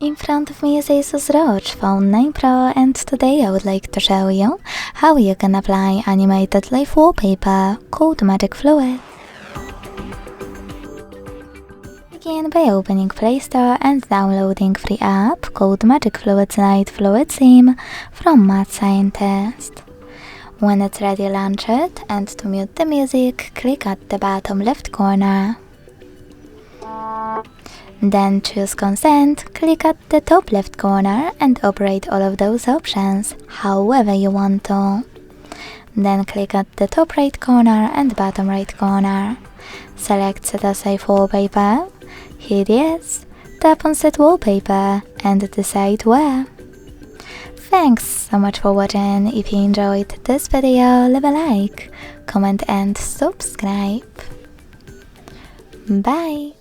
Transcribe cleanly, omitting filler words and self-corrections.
In front of me is ASUS ROG Phone 9 Pro, and today I would like to show you how you can apply animated live wallpaper called Magic Fluid. Begin by opening Play Store and downloading free app called Magic Fluid's Light Fluid Theme from Mad Scientist. When it's ready, launch it, and to mute the music, click at the bottom left corner. Then choose Consent, click at the top left corner and operate all of those options however you want to. Then click at the top right corner and bottom right corner. Select Set as Safe Wallpaper, hit Yes, tap on Set Wallpaper and decide where. Thanks so much for watching. If you enjoyed this video, leave a like, comment and subscribe. Bye!